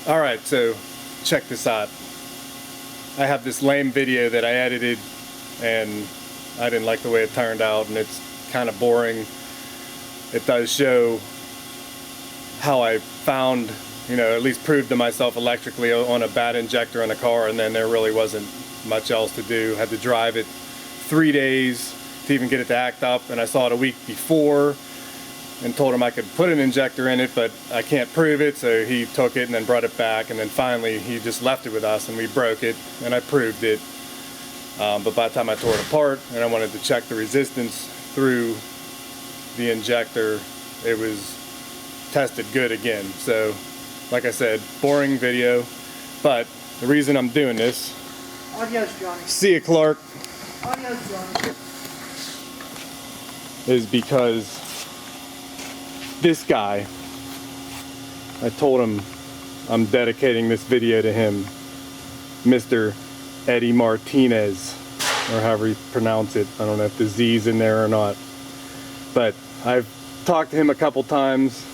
Alright, so check this out. I have this lame video that I edited and I didn't like the way it turned out, and it's kind of boring. It does show how I found, at least proved to myself electrically on a bad injector in a car, and then there really wasn't much else to do. Had to drive it 3 days to even get it to act up, and I saw it a week before and told him I could put an injector in it, but I can't prove it, so he took it and then brought it back, and then finally he just left it with us and we broke it and I proved it. But by the time I tore it apart and I wanted to check the resistance through the injector, it was tested good again. So like I said, boring video, but the reason I'm doing this, adios, Johnny. See you, Clark, Adios, Johnny. is because this guy, I told him I'm dedicating this video to him, Mr. Eddie Martinez, or however you pronounce it. I don't know if the Z's in there or not, but I've talked to him a couple times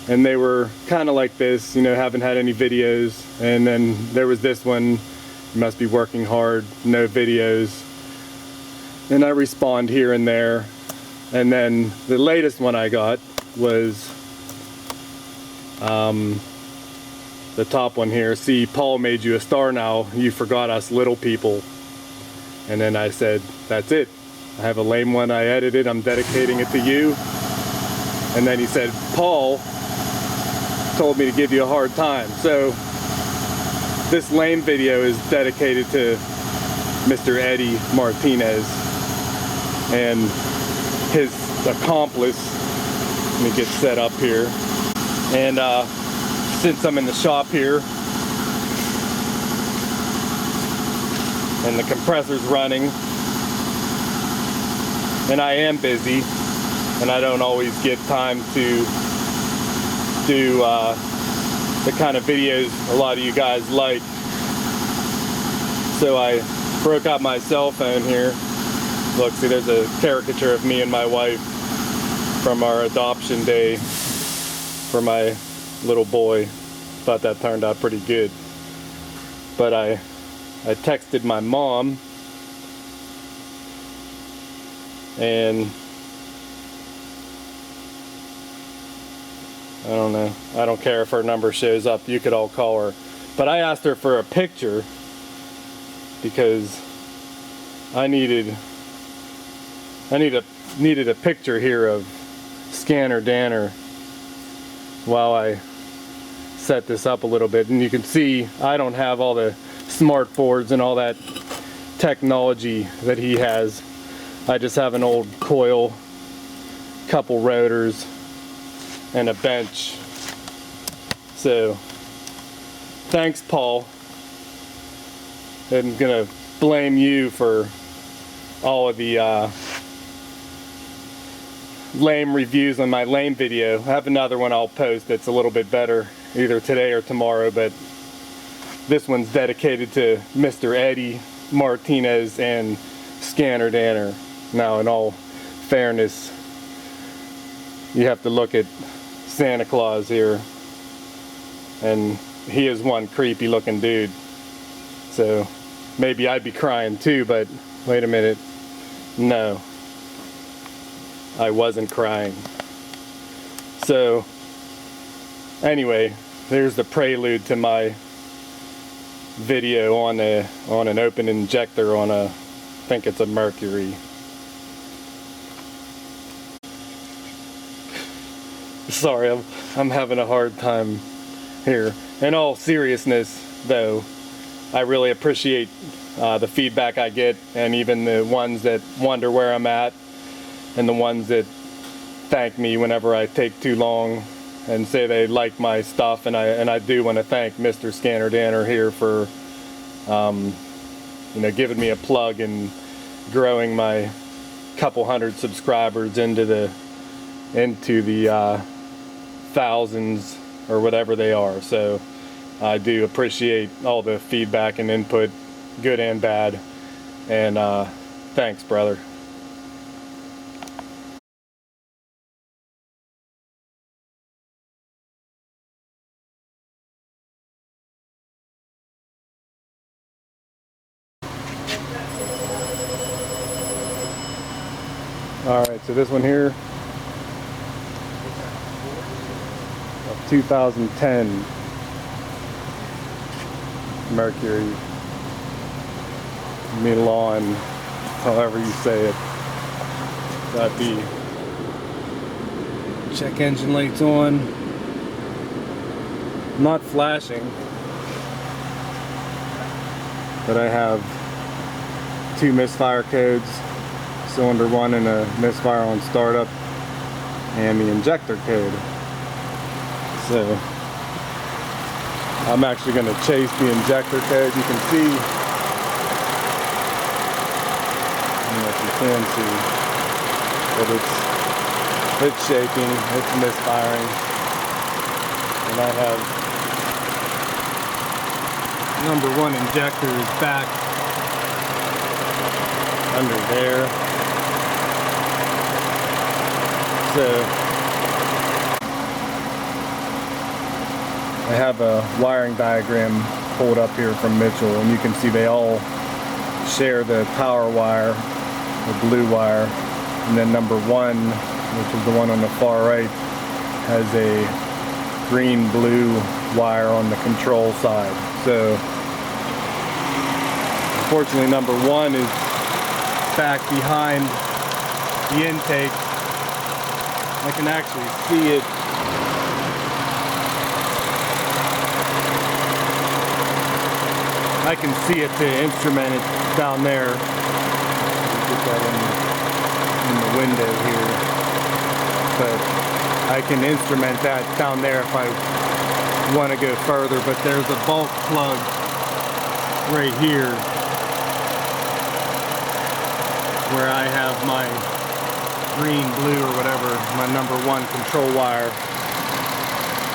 and they were kind of like this, haven't had any videos, and then there was this one, you must be working hard, no videos, and I respond here and there. And then the latest one I got was the top one here. See, Paul made you a star now, you forgot us little people. And then I said, that's it, I have a lame one I edited, I'm dedicating it to you. And then he said, Paul told me to give you a hard time. So this lame video is dedicated to Mr. Eddie Martinez and his accomplice. Let me get set up here. And since I'm in the shop here and the compressor's running and I am busy and I don't always get time to do the kind of videos a lot of you guys like, so I broke out my cell phone here. Look, see, there's a caricature of me and my wife from our adoption day for my little boy. Thought that turned out pretty good. But I texted my mom and I don't know, I don't care if her number shows up, you could all call her. But I asked her for a picture because I needed a picture here of Scanner Danner while I set this up a little bit. And you can see I don't have all the smart boards and all that technology that he has. I just have an old coil, couple rotors, and a bench. So thanks, Paul. I'm gonna blame you for all of the lame reviews on my lame video. I have another one I'll post that's a little bit better either today or tomorrow, but this one's dedicated to Mr. Eddie Martinez and Scanner Danner. Now, in all fairness, you have to look at Santa Claus here, and he is one creepy looking dude. So maybe I'd be crying too, but wait a minute, no, I wasn't crying. So anyway, there's the prelude to my video on an open injector on I think it's a Mercury. Sorry, I'm having a hard time here. In all seriousness though, I really appreciate the feedback I get, and even the ones that wonder where I'm at, and the ones that thank me whenever I take too long and say they like my stuff. And I do want to thank Mr. Scanner Danner here for giving me a plug and growing my couple hundred subscribers into the thousands or whatever they are. So I do appreciate all the feedback and input, good and bad, and thanks, brother. Alright, so this one here, a 2010 Mercury Milan, however you say it. Got the check engine lights on, not flashing, but I have 2 misfire codes, cylinder 1 and a misfire on startup, and the injector code. So I'm actually going to chase the injector code. You can see, I don't know if you can see, but it's shaking, it's misfiring, and I have number 1 injector is back under there. So I have a wiring diagram pulled up here from Mitchell, and you can see they all share the power wire, the blue wire, and then number 1, which is the one on the far right, has a green-blue wire on the control side. So unfortunately number 1 is back behind the intake. I can actually see it. I can see it, the instrument is down there. Get that in the window here. But I can instrument that down there if I want to go further. But there's a bulk plug right here where I have my green, blue, or whatever, my number 1 control wire.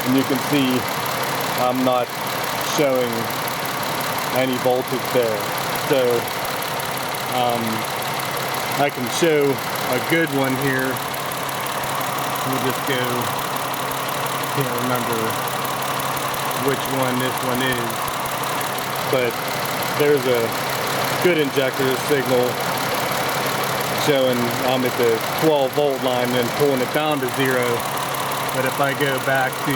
And you can see I'm not showing any voltage there. So I can show a good one here. We'll just go, can't remember which one this one is, but there's a good injector signal showing I'm at the 12 volt line and pulling it down to 0. But if I go back to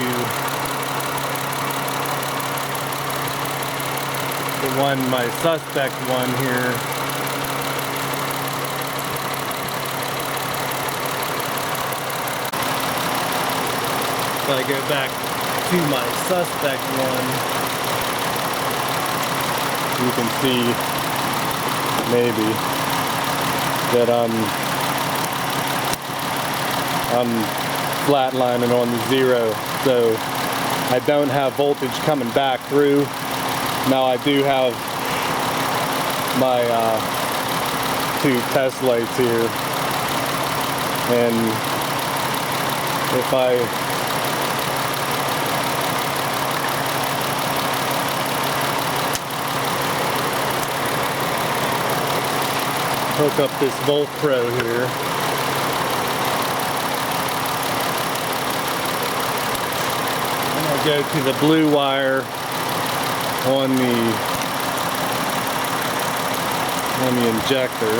the one, my suspect one here, if I go back to my suspect one, you can see maybe that I'm flatlining on the 0, so I don't have voltage coming back through. Now I do have my 2 test lights here, and if I hook up this Volt Pro here, and I'll go to the blue wire on the injector.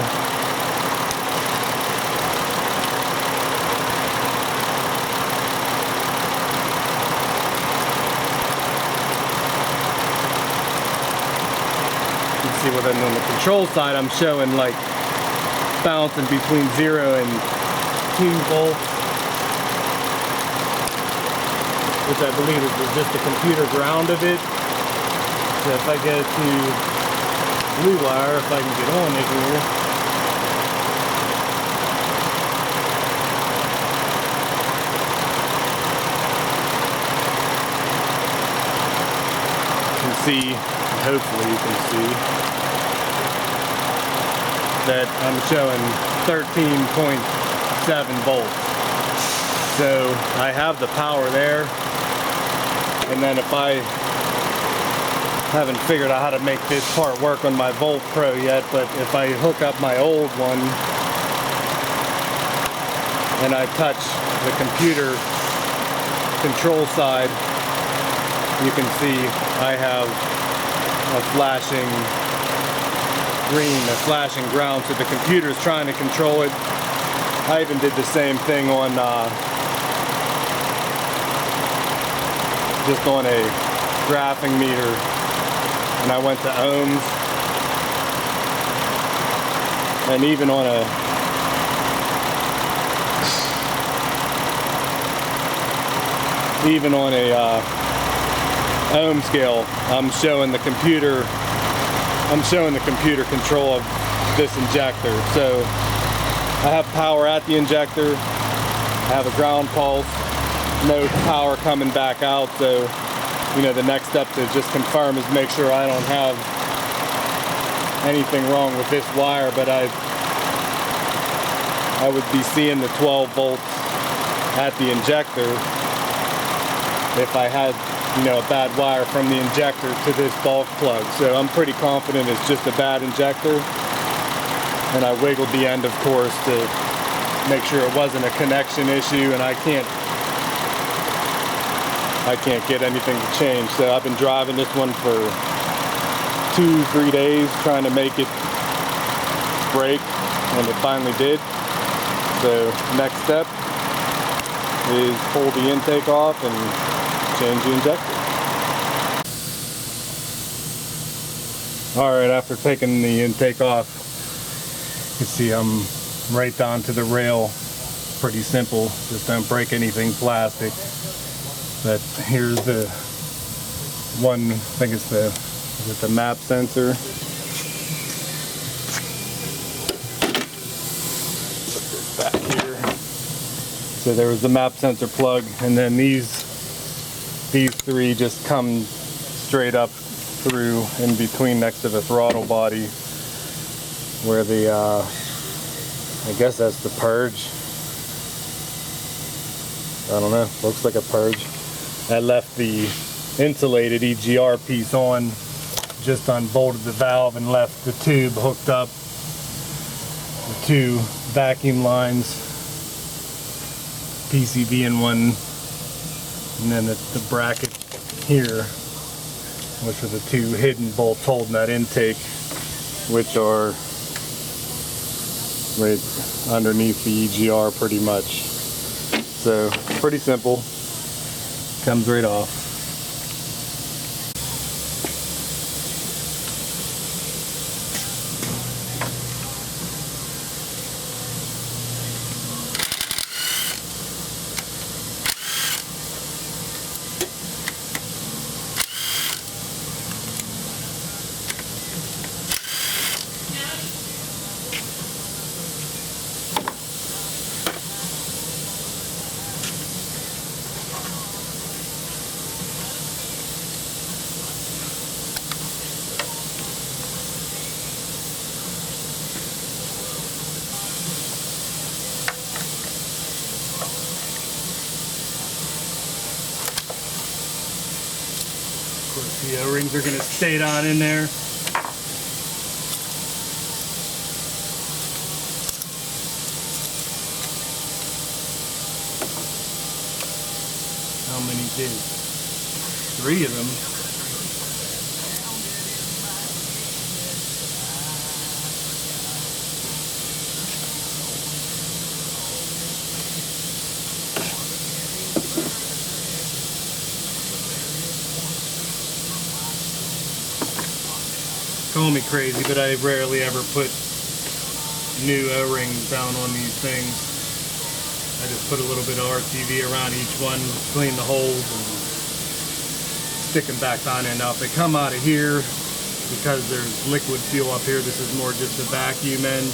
You can see what I'm on the control side, I'm showing like bouncing between 0 and 2 volts, which I believe is just the computer ground of it. So if I go to blue wire, if I can get on it here, you can see, hopefully you can see, that I'm showing 13.7 volts. So I have the power there, and then if I haven't figured out how to make this part work on my Volt Pro yet, but if I hook up my old one and I touch the computer control side, you can see I have a flashing green, a flashing ground, so the computer's trying to control it, I even did the same thing on just on a graphing meter, and I went to ohms, and even on a ohm scale, I'm showing the computer control of this injector. So I have power at the injector, I have a ground pulse, no power coming back out. So, you know, the next step to just confirm is make sure I don't have anything wrong with this wire, but I would be seeing the 12 volts at the injector if I had, you know, a bad wire from the injector to this bulk plug. So I'm pretty confident it's just a bad injector. And I wiggled the end, of course, to make sure it wasn't a connection issue, and I can't get anything to change. So I've been driving this one for 2-3 days trying to make it break, and it finally did. So next step is pull the intake off and change the injector. Alright, after taking the intake off, you can see I'm right down to the rail. Pretty simple, just don't break anything plastic. But here's the one, I think it's the map sensor. Put this back here. So there was the map sensor plug, and then these three just come straight up through in between next to the throttle body, where the I guess that's the purge. I don't know, looks like a purge. I left the insulated EGR piece on, just unbolted the valve and left the tube hooked up, the two vacuum lines, PCV in one, and then the bracket here, which are the two hidden bolts holding that intake, which are right underneath the EGR pretty much. So pretty simple, comes right off. Of course, the O-rings are going to stay down in there. How many did? 3 of them. Call me crazy, but I rarely ever put new O-rings down on these things. I just put a little bit of RTV around each one, clean the holes, and stick them back on in. Now if they come out of here, because there's liquid fuel up here, this is more just a vacuum end,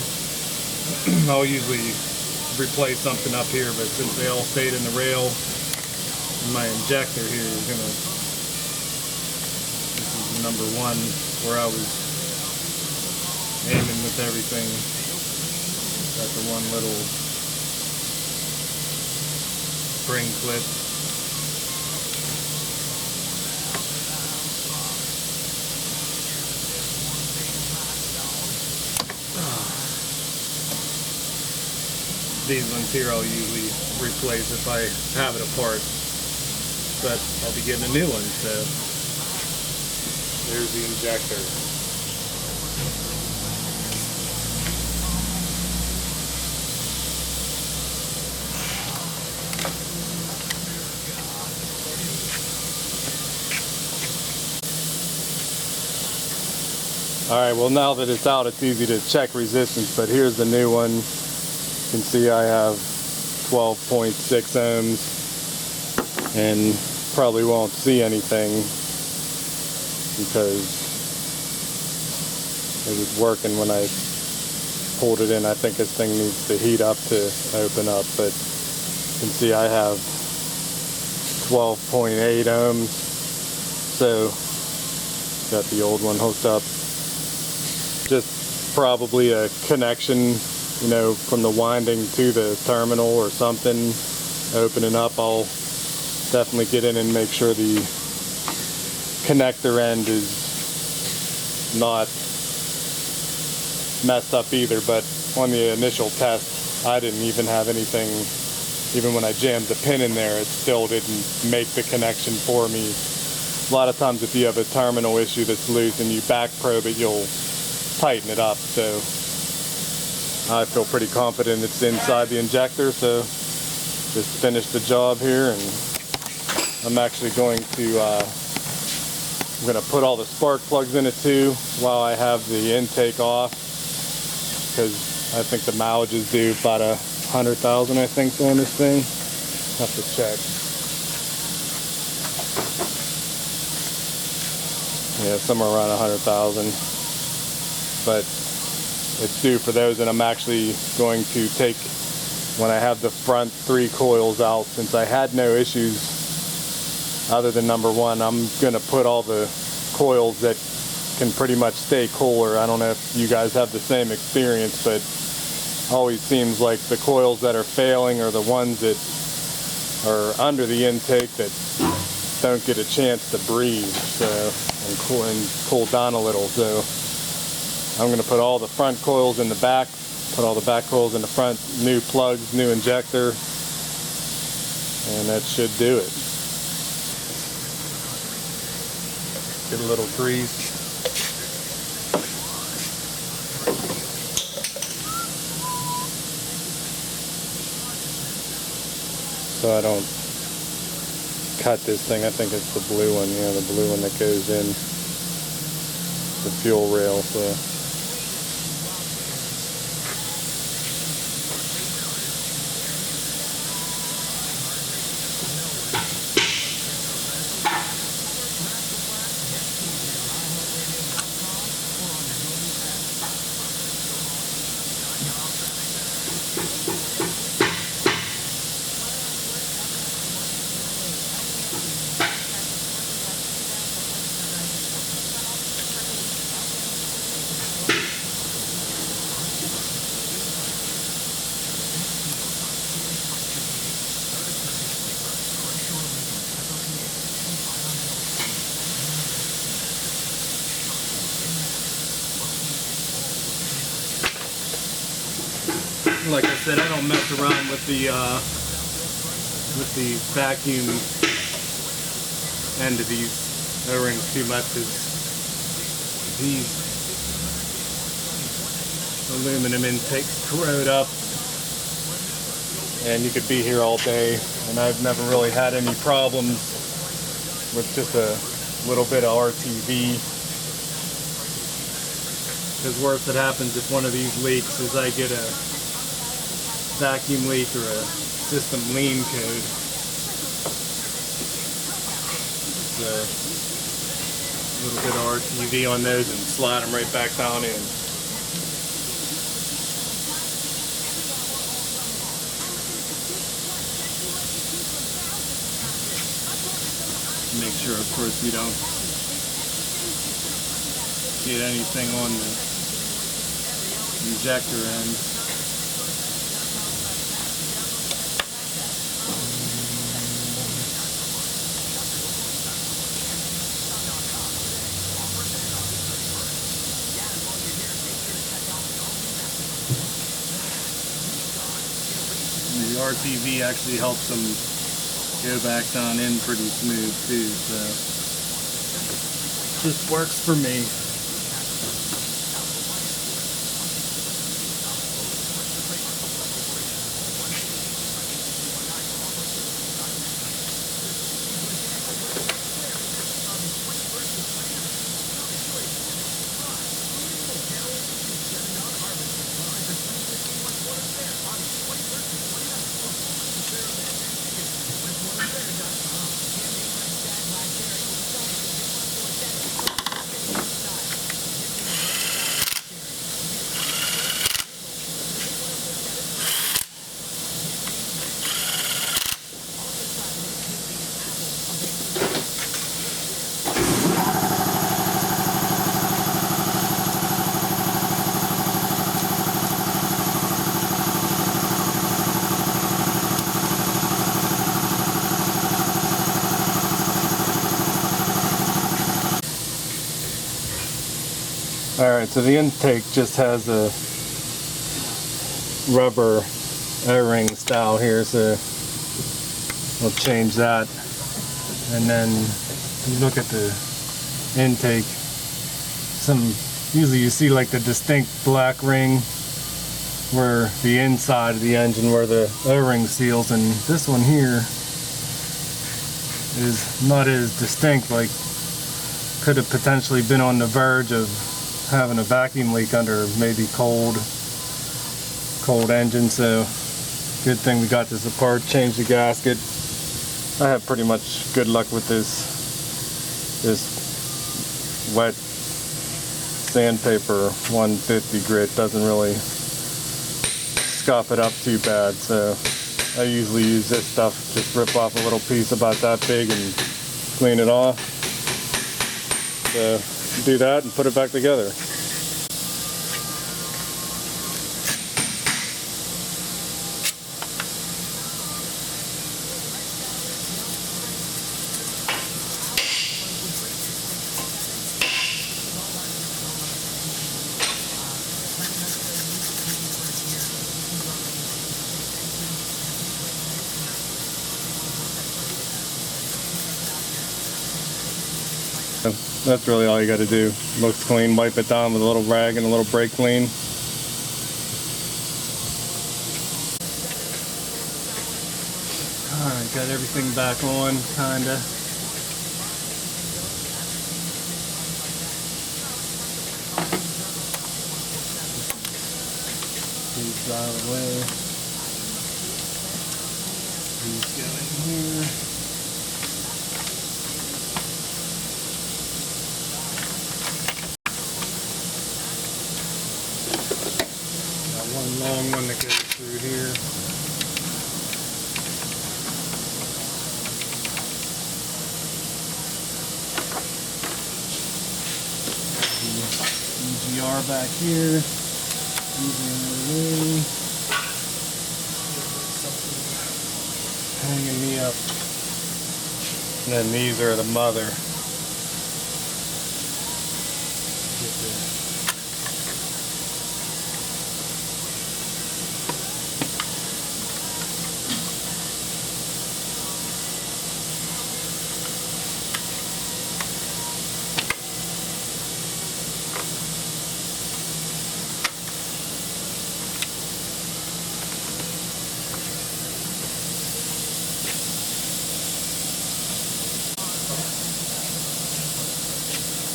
I'll usually replace something up here, but since they all stayed in the rail, my injector here is gonna, this is number 1 where I was aiming with everything. Got the one little spring clip. These ones here I'll usually replace if I have it apart, but I'll be getting a new one, so there's the injector. Alright, well now that it's out, it's easy to check resistance, but here's the new one. You can see I have 12.6 ohms and probably won't see anything because it was working when I pulled it in. I think this thing needs to heat up to open up, but you can see I have 12.8 ohms. So got the old one hooked up. Just probably a connection, you know, from the winding to the terminal or something opening up. I'll definitely get in and make sure the connector end is not messed up either, but on the initial test I didn't even have anything. Even when I jammed the pin in there, it still didn't make the connection for me. A lot of times if you have a terminal issue that's loose and you back probe it, you'll tighten it up. So I feel pretty confident it's inside the injector, so just finished the job here, and I'm actually going to I'm going to put all the spark plugs in it too while I have the intake off, because I think the mileage is due about 100,000, I think, on this thing. Have to check. Yeah, somewhere around 100,000. But it's due for those, and I'm actually going to take, when I have the front 3 coils out, since I had no issues other than number 1, I'm going to put all the coils that can pretty much stay cooler. I don't know if you guys have the same experience, but always seems like the coils that are failing are the ones that are under the intake that don't get a chance to breathe, so and cool down a little. So I'm going to put all the front coils in the back, put all the back coils in the front, new plugs, new injector, and that should do it. Get a little grease. So I don't cut this thing. I think it's the blue one, yeah, the blue one that goes in the fuel rail. So like I said, I don't mess around with the vacuum end of these O-rings too much, because these aluminum intakes corrode up, and you could be here all day, and I've never really had any problems with just a little bit of RTV. Because worst that happens if one of these leaks is I get a vacuum leak or a system lean code. So a little bit of RTV on those and slide them right back down in. Make sure, of course, we don't get anything on the injector end. The RTV actually helps them go back down in pretty smooth too, so just works for me. Alright, so the intake just has a rubber O-ring style here, so we'll change that. And then you look at the intake, usually you see like the distinct black ring where the inside of the engine where the O-ring seals, and this one here is not as distinct, like could have potentially been on the verge of having a vacuum leak under maybe cold engine. So good thing we got this apart, changed the gasket. I have pretty much good luck with this wet sandpaper 150 grit. Doesn't really scuff it up too bad, so I usually use this stuff, just rip off a little piece about that big and clean it off. So do that and put it back together. That's really all you got to do. Looks clean, wipe it down with a little rag and a little brake clean. Alright, got everything back on, kinda. These out of the way. These go in here. One long one that goes through here. The EGR back here. Hanging me up. And then these are the mother.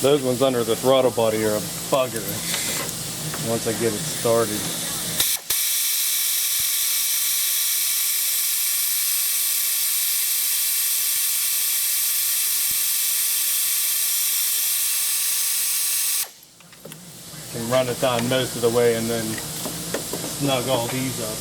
Those ones under the throttle body are a bugger once I get it started. Can run it down most of the way and then snug all these up.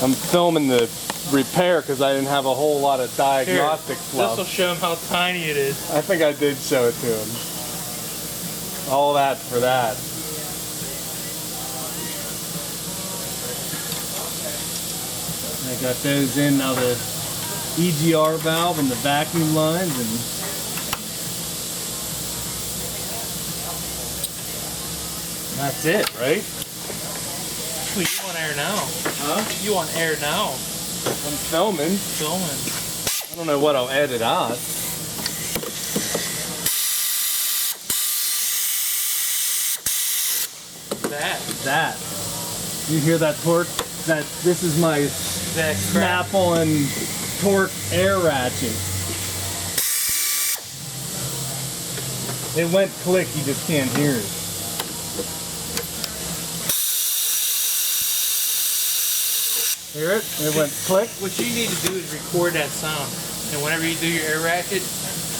I'm filming the repair because I didn't have a whole lot of diagnostic fluff. This will show him how tiny it is. I think I did show it to him. All that for that. I got those in now, the EGR valve and the vacuum lines, and that's it, right? Well, you want air now. Huh? You want air now. I'm filming. Filming. I don't know what I'll edit out. That. You hear that torque? This is my snap-on torque air ratchet. It went click, you just can't hear it. Hear it? It went click. What you need to do is record that sound. And whenever you do your air ratchet,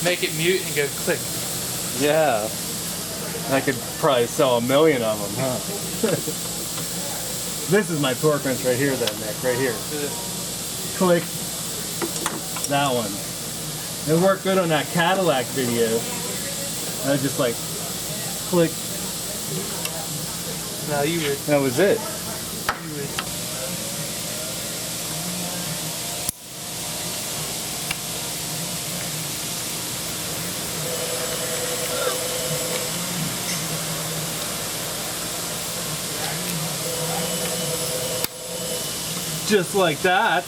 make it mute and go click. Yeah. I could probably sell 1 million of them, huh? This is my torque wrench right here then, Nick, right here. Click. That one. It worked good on that Cadillac video. I was just like, click. No, you would. That was it. You would. Just like that.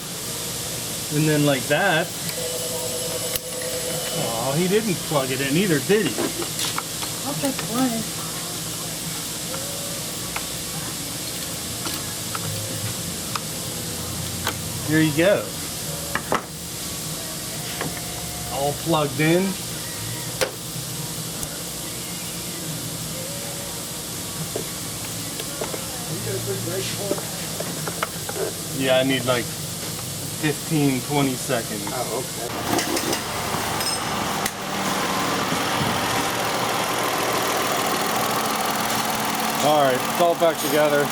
And then like that. Oh, he didn't plug it in either, did he? I'll take one. Here you go. All plugged in. Yeah, I need like 15, 20 seconds. Oh, okay. Alright, it's all back together.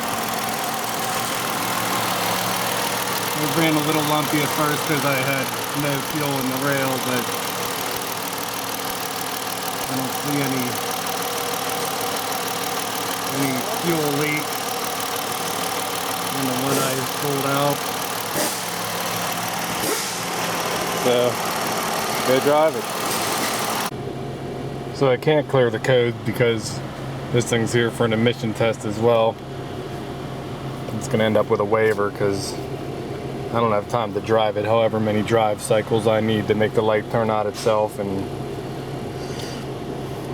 It ran a little lumpy at first because I had no fuel in the rail, but I don't see any fuel leak in the one I pulled out. So, go drive it. So I can't clear the code because this thing's here for an emission test as well. It's going to end up with a waiver because I don't have time to drive it however many drive cycles I need to make the light turn on itself, and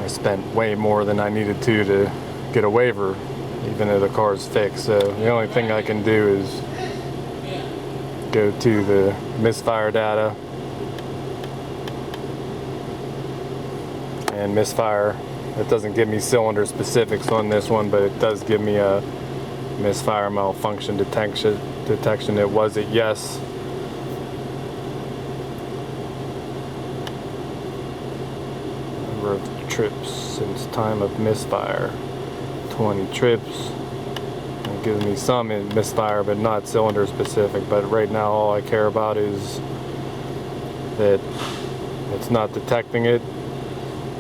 I spent way more than I needed to get a waiver even though the car's fixed. So the only thing I can do is go to the misfire data and misfire. It doesn't give me cylinder specifics on this one, but it does give me a misfire malfunction detection. It was a yes. Number of trips since time of misfire, 20 trips. It gives me some in misfire, but not cylinder specific. But right now all I care about is that it's not detecting it,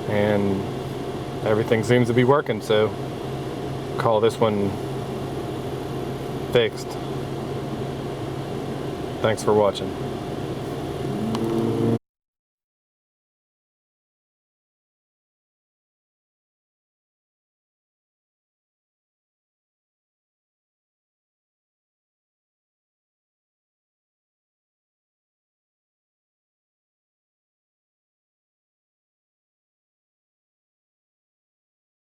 and everything seems to be working, so call this one fixed. Thanks for watching.